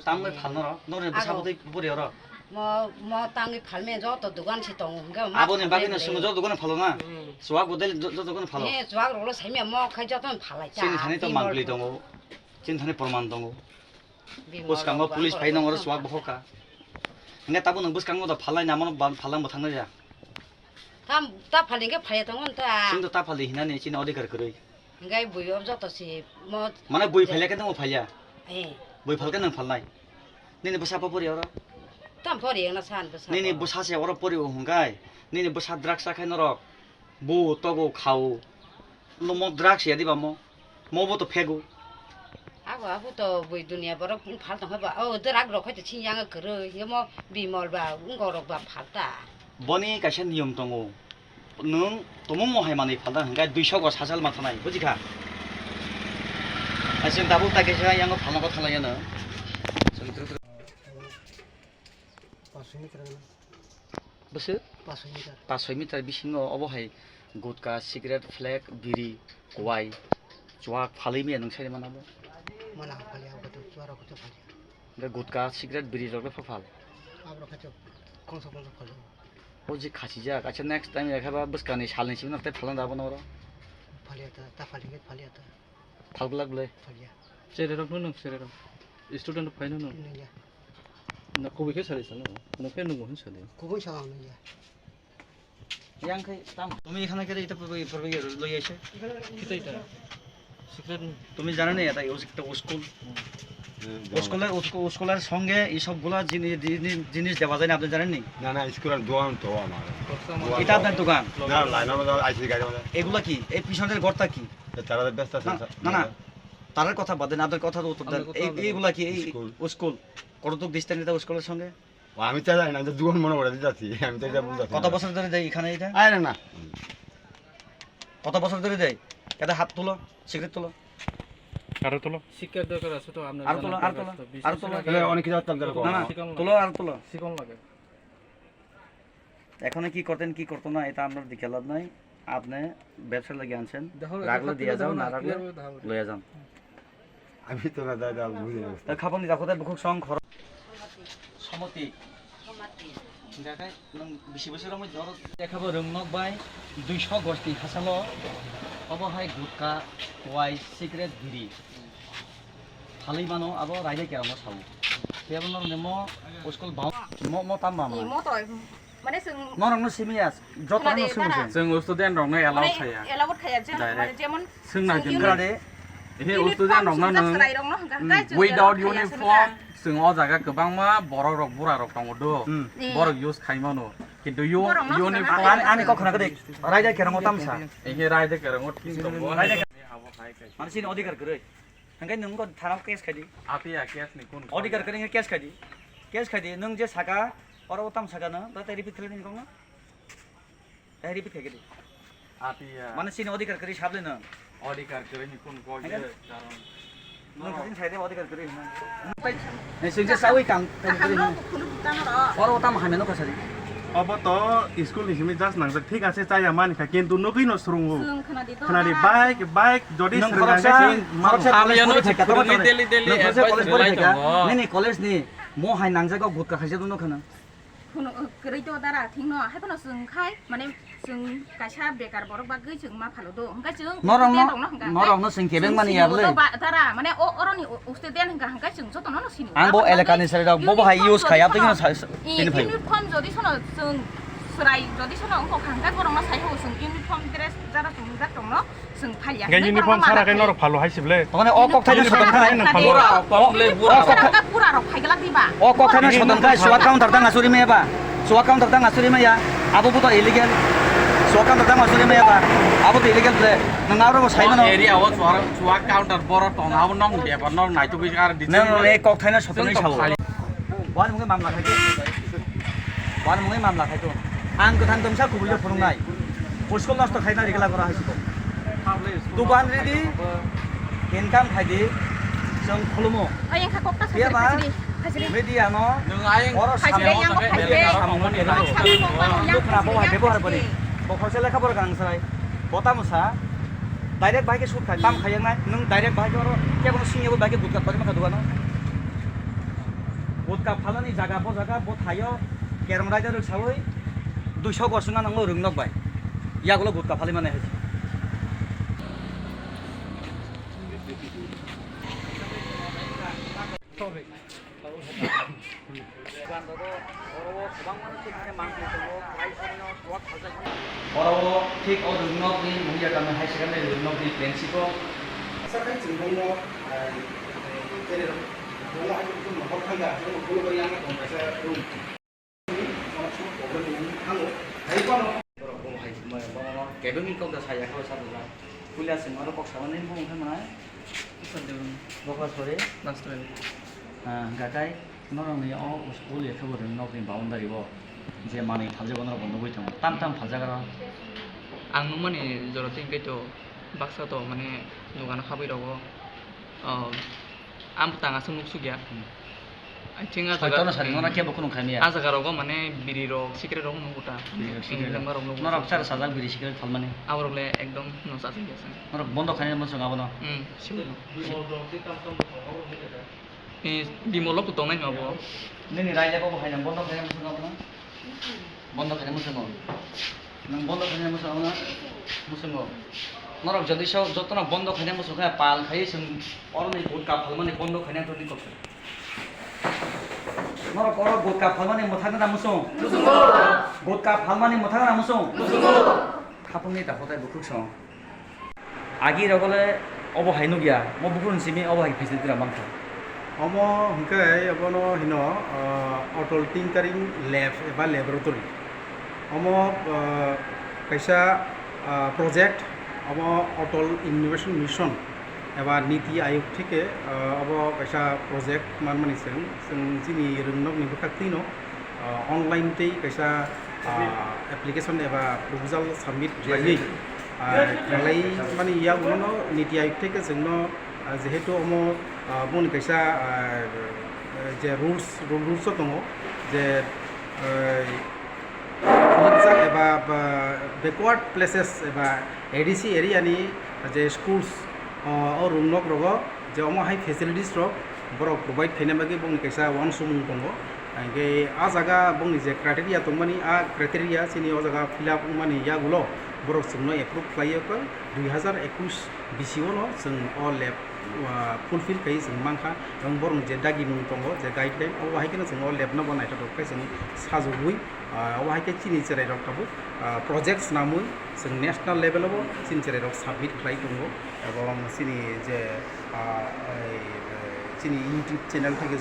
땅을 팔노라. 너는 사부도 버려라. 뭐 땅이 팔면 저도 두간씩 동. 아버님 바기는 숨어져 두간을 팔로나. 수학 모델 저 두간을 팔로. 예, 수학으로 살면 뭐 가져도 팔라. 진탄에 또 망글리 동고. 진탄에 보만 동고. bus kamu pulis pai nongor suak bohoka. Enggak tahu nong bus kamu dah palai namun palang botang aja. Ta paling ke palai tongon ta. Sing tu ta palai hina ni cina odi kerkerui. Enggak bui om jatuh si mau. Mana bui palai kan mau palai? Eh. Bui palai kan nong palai. Ni bus apa puri orang? Tam puri yang nasan bus. Ni bus hasil orang puri hongkai. Ni bus draksa kai norok. Bu togo kau. Lo mau draksa ya di bamo. Mau bu tu pegu. Aku tuh bui dunia baru pun phal tong apa? Oh, derak rok itu cincang kerja. Ya mau bimol ba, ngorok ba phal ta. Boni kasih nium tongo. Nung tomo mau hai mani phal ta. Enggak 200 gos hasil mata nai. Buji kah? Asyik tahu tak kisah yang phal nak kau thalai na. Betul? 500 meter bisingo obo hai gutka cigarette flag biri kuai cuak phalai mi nung sai mana bo? Mana phal ya betul cuara betul phal. Enggak gutka cigarette biri rok phal. Abro kacau kongso phal. Oji khasi ja. Acha next time ya khaba bus kani salni sini nak phalan da bona ora. Phal ya ta phal ya ta. Phal gulak bole. Phal ya. Cere rok nung cere rok. Student phai nung. Na kubi ke sari sana. Na pe nung hun sari. Kubi sama nung ya. Yang kai tam. Tumi এখানে করে এটা পড়বে লই আসে। Kita ita. Secret তুমি জানো না এটা একটা স্কুলের সঙ্গে এই সবগুলা জিনিস দেওয়া যায় না আপনি জানেন নি? না না স্কুলের দোকান তো আমার। এটা আপনার দোকান? না লাইনের মধ্যে আইসি গাড়ি মধ্যে। এগুলা কি? এই পিছনের ঘরটা কি? তারা ব্যস্ত আছে। না তারার কথা বাদ দেন, আপনার কথা তো উত্তর দেন। এইগুলা কি? এই স্কুল কতটুক ডিসটেন্স এটা স্কুলের সঙ্গে? আমি তো জানি না, যে দোকান মনে করে যাচ্ছি আমি তো এটা বুঝাচ্ছি। কত বছর ধরে দেয় এখানে এটা? আরে না কত বছর ধরে দেয়? এটা হাত তুলো, সিগারেট তুলো। আরো তোলো। শিক্ষার দরকার আছে তো আপনার। আর তোলো। অনেক কিছু জানতে হবে। না তুলো আর তুলো। শিকন লাগে। এখন কি করতেন কি করতো না এটা আমরা দেখে লাভ নাই। আপনি ব্যবসা লাগিয়ে আনছেন, রাগলে দিয়ে যাও, না রাগলে লইয়া যান। আমি তো না দাদা বুঝি না। তা খাবো নি দেখো বুকুক সং খর সমতি দেখাই নং বেশি বছরের মধ্যে ধরো দেখাবো রংনক বাই 200 গস্তি হাসালো অবহাই গুটকা ওয়াই সিগারেট বিড়ি খালি মানো আবো রাইলে কেরামো সাউ তেবনর নেমো স্কুল বাউ মো তাম মামা মো তো মানে जों নরংনো সিমিয়াস যতনো সিমিয়াস जों स्टुडेन्ट रंनो एलाउ खाया एलाउड खाया जों माने जेमन सोंना ग्रादे हे स्टुडेन्ट रंनो नों विदाउट इउनिफर्म जों अ जागा गोबांमा बरक रक बुरा रक दङ दो बरक इउज खाइमानो किन्तु इउनिफर्म आनि कखना गदे राइले केरामो तामसा हे राइले केरामो थिं दङ राइले मानसिनि अधिकार गरै हंगाय नों को थानाव केस खादि आपिया केस नि कोन अधिकार गरै केस खादि नों जे साका और ताम साका न दा तेरि पिथले नि गङ तेरि पिथेगदि आपिया मानसिनि अधिकार गरै साबले न अधिकार गरै नि कोन गय कारण नों खादिन साइडे अधिकार गरै न नै सिंजे सावै काम और ताम हामे न कसरी अब तो स्कुल हिसुमी जास नांग ठीक আছে চাই আমানি খা কিন্তু নকই ন সুরঙ্গু খানাদি বাইক যদি आमियानो थिकनि डेली एडभाइस होलाय दङ नै कलेज नि मो हाय नांजागाव गुटका खायसे दङ खाना गरैथ' दारा थिंनो हायफोनो जों खाय माने जों गासा बेकार बरक बागै जों मा फालो दो हंगा जों नरंनो जों केबें मानि याबले दारा माने अरनि स्टुडेन्ट हंगा हंगा जों जतन न सिनो आंबो एलेकानि साइडाव बबो हाय इउज खाया तिनो तिनो फाय इउनिफर्म जदि सनो जों सराय जदि सनो अंको खांगा गरंना साइहो जों इउनिफर्म ड्रेस जारा जों दा दङ जों फालिया इउनिफर्म साराखै नरक फालो हायसिबले माने अ कक्थायनो सदनखाय बुरा पमले बुरा रक फाइगला दिबा अ कक्थायनो सदनखाय सुवा काउन्टार दा नसुरि मेबा सुवा काउन्टार दा नसुरि मेया आबो तो इलिगेल सुवा काउन्टार दा नसुरि मेबा आबो तो इलिगेल ब्ले नंगारो साइनो एरिया व सुवा काउन्टार बर तंगाबो नंग देबा नंग नाइतो बिकार दिने ए कक्थायनो सदनै साव वान मुङै मामला खायतो वान मुङै मामला खायतो आं गोथां दमसा गुबुल फोरोंनाय स्कुल नष्ट खायना रिगला गरा हायसिको दुकान रेडी इनकाम खायदि जों खुलुमो ओइ एंखा कक्टा बेबा media no नों आयं और सामने सामने दखना बहाय बेबहार बनि बखरसे लेखा बर गांसराय बता मुसा डाइरेक्ट बाइक सुट खाय ताम खायनाय नों डाइरेक्ट बाइक और केबो सिंगेबो बाइक गुटका परि माखा दुगानो गुटका फालानि जागा ब जागा ब थायो केरम राइडार हिसाबै 200 गज ना नांगौ रोंनक बाय यागुलो गुटका फालि माने हायसि Oro ঠিক ও রুগনক ni Mungia kan high secondary রুগনক ni principal sakai jingmo jadi dong ai cũng mà khó khăn cả chứ không có yang còn phải sẽ đúng nó xuống cổ bên đúng ăn rồi thấy con nó oro bong hai ma bong kebeng kau da saya kau sa dula kuliah sing oro kok sawane bong kan mana bokos sore Nastuin. gakai norong ni o school ye khobor nok ni boundary bo je mani thalje gonor bondo boi thang tam tam phaljaga Ang mani jorotin kaito baksa to mane dugan khabai rogo. Am tanga sumuk sugya. I think a hoyto na sari ngona ke bokun khami as a garogo mane biri rog sikre rog nuguta. Lambar rog nuguta. norok char sajal biri sikre thalmani Aurole ekdom no sasi gese. norok bondo khani mo songa bono Sibelo. Di molok to ngai mabo. nini raile bo haina bondo khani mo songa bono bondo khani mo songa nang bondo khani mo songa mo songa norok jodi so jotona bondo khani mo songa pal khai sing orni gutka phalmani bondo khani to ni kokse norok oro gutka phalmani mothana na musong gutka phalmani mothana na musong khapungni ta hotai bukhuk song agi rogole obo hainu gya mo bukhun simi obo hai facility ra mangkha omo hingkai abono hino auto tinkering lab eba laboratory omo kaisa project omo auto innovation mission eba niti ayog theke obo kaisa project manmani sing jini rwngnok ni bukhaktino online tei kaisa application eba proposal submit lai kalai mani ya uno niti ayog theke jengno যেহেতু আমি বুন কাইসা যে rules দङ যে এবা backward places এবা ADC এরিয়ানি যে schools ও রুমনক রগ যে অম হাই ফেসিলিটিস রগ বড় প্রোভাইড খাইনা বাকি বুন কাইসা ওয়ান সুমুং দङ गे आ जागा बुंनि जे क्राइटेरिया दंमानि आ क्राइटेरिया सिनि ओ जागा फिलआप मानि यागुलो बरफ जोंनो एप्रुभ खालायो 2021 बिसिओ नो जों अ लेब फुलफिल खायो जों मांखा जों बरं जे दागि मुं दङ जे गाइडलाइन अ हायकेनो जों अ लेब न बनायता दंखाय जों साजुगुइ अ हायके चिनि जेराय रक थाबु प्रोजेक्ट्स नामुइ जों नेशनल लेभेलाव चिनि जेराय रक साबमिट खालाय दङ एबं सिनि जे चिनी यूट्यूब चैनल थे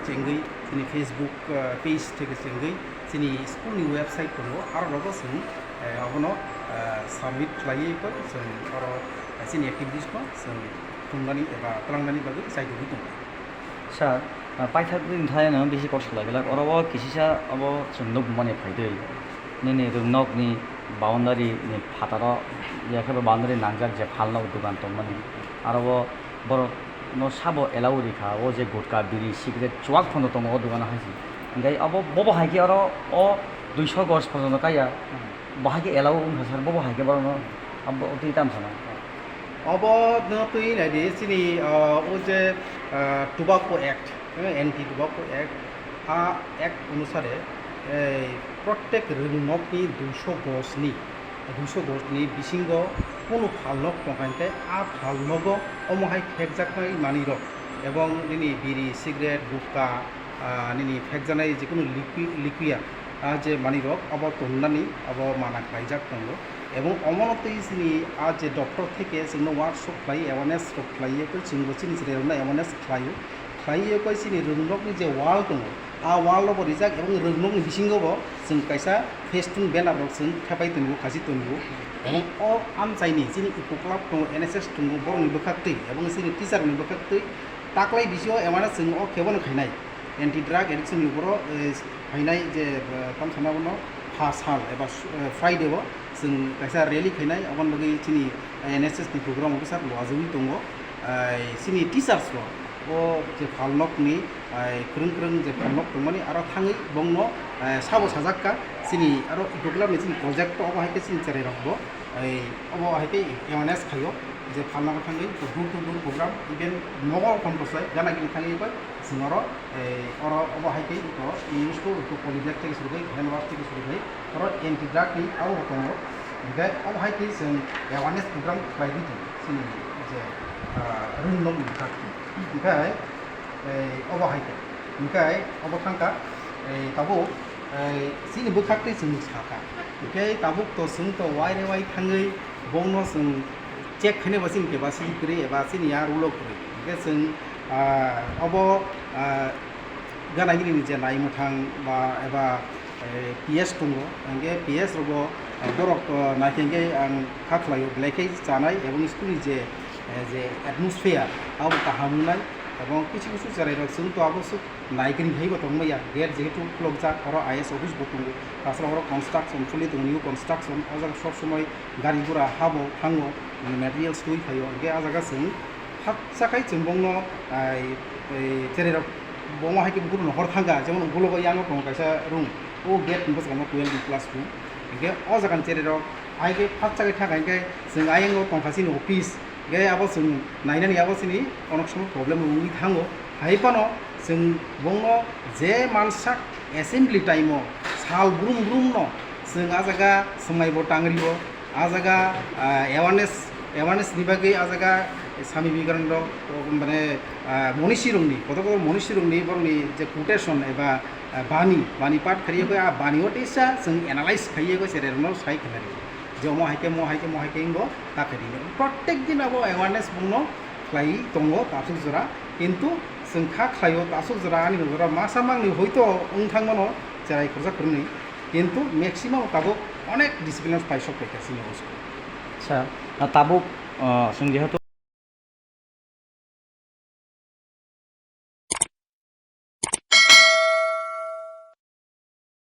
चेंगई चिनी फेसबुक पेज थे चेंगई चिनी स्कूल नि वेबसाइट दङ आरो लोगो जों अबनो सबमिट खालायो जों आरो चिनी एक्टिविटीज को जों खुंनानै एबा खालामनानै बागै साइडआव दङ सार पाइथाक दिन थायनो बेसि कर्स लागेला अरबो किसिसा अब जोंनो बुमाने फायदै नेने रोंनक नि बाउंडारी नि फातारो याखबो बाउंडारी नांजाक जे फालनक दुकान दंमोन आरो बर no sabo elauri kha o je gutka biri cigarette chuak phono tong o dugana haji ngai abo bobo haike aro o 200 gos phono kaya bahage elau hasar bobo haike baro abo oti tam sana abo no tui na de sini o je tobacco act anti tobacco act a act অনুসারে প্রত্যেক রুমনক ni 200 gos ni bisingo কোনো Phalnok দংখাইতে আ Phalnok অমহাই Phekjaknai মানি rock এবং নিনি বিড়ি cigarette গুটকা নিনি Phekjaknai যিকোনো লিকুইয়া যে মানি rock of তন্নানি of মানা খাইজাক দङ এবং অমনতেই চিনি আ যে ডক্টর থেকে जोंनो ওয়ার্কশপ খাই অ্যাওয়ারনেস খাইयो जोंबो चिनि जेरावनो অ্যাওয়ারনেस खाइयो चिनि रोंनकनि जे वाल दङ आ वालबो रिजाक এবং रोंनकनि बिसिङावबो जों कायसा फेस्टुन बेनार जों थाबाय दङ खासि दङ এবং अ आमचाइनि चिनि इको क्लाब दङ एनएसएस दङ बरनि बखाक्तै এবং चिनि टिचारनि बखाक्तै ताक्लाय बिसिङाव अ্যাওয়ারनेस जों अ केबोनो खायनाय एन्टि ड्राग एडिक्शन बर खायनाय जे काम सानावनो फासाल एबा फ्राइडेबो जों कायसा रेलि खायनाय अबन बगै चिनि एनएसएस नि प्रग्रामावबो सार लवाजोबि दङ चिनि teachers o je Phalnok ni krung je Phalnok dongmani aro thangai bongno sabo sajakka sini aro ikoglam ni sini project to obo haike sini cherai rakbo obo haike awareness khayo je Phalnok thangai dur program even nogo kontrosai jana gini thangai ba जोङो अबो हायके इउसखौ पलिब्लेक থেকে শুরু করে hand wash থেকে শুরু করে और anti drag नि आव दङ ओमफ्राय अबो हायके जों एवारनेस प्रग्राम बायदि दं जोंनि जे रोंनं ओमफ्राय अबो हायके ओमफ्राय अबो थांका ताबो सिनि बोखाखै जों साखा ओमफ्राय ताबो तो जों तो वाइ थाङै बंनो जों चेक खालामनोबा जों केपासिटि करे एबा सिनिया रुल करे ओमफ्राय जों अब गानागिरिनि जे नाय मोथां बा एबा पिएस दङ ओंगे पिएस रबो बरक नायखेंगे आं खाख्लायो ब्लेकै जानाय एबं स्कुलनि जे एटमसफियार आव काहामुनाय एबं किछु किछु जारायराव जों तो आबो नायगिरि हैबो दंमैया गेट जेहेतु फ्लगजा और आईएस अफिस बो दङ तासला और कन्स्ट्राक्शन चलि दङ निउ कन्स्ट्राक्शन अजा सब समय गारि गुरा हाबो थाङो मेटेरियल्स दुइ फायो ओंगे आजागा जों हातसाखाय जों बंनो जेराव बंमा हायके गुरु नहर थांगा जेमन गलबो यानो दङ कायसा रुम ओ गेट बस गनो 12+2 ओंगे अ जागान जेराव आइके हातसाखाय थाखायके जों आयेंगो दंखासिनि अफिस गे आबो जों नायनानै आबो सिनि अनेक समय प्रब्लेम उइ थाङो हायपानो जों बंनो जे मानसा एसेम्बली टाइमो साल ब्रुम ब्रुम न जों आ जागा संनायबो टांगरिबो आ जागा एवारनेस नि बागै आ जागा स्वामी विवेकानंद माने मनीषी रंगनि कत मनीषी रंगनि बरनि जे कोटेशन एबा बानी पाठ करियो आ बानी ओटेसा जों एनालाइज खाइयो सेरेरनो साइ खनारि जे म हायके इंगो ताकरिनो प्रत्येक दिन अब एवारनेस बुंनो क्लाई दंगो तासु जरा किन्तु जों खा खायो तासु जरा नि जरा मासा मांनि हयतो उंथांमनो जेराय खरजा करनि किन्तु मैक्सिमाम ताबो अनेक डिसिप्लिन फाइसक फैगासिनो आच्छा ताबो जों जेहेतु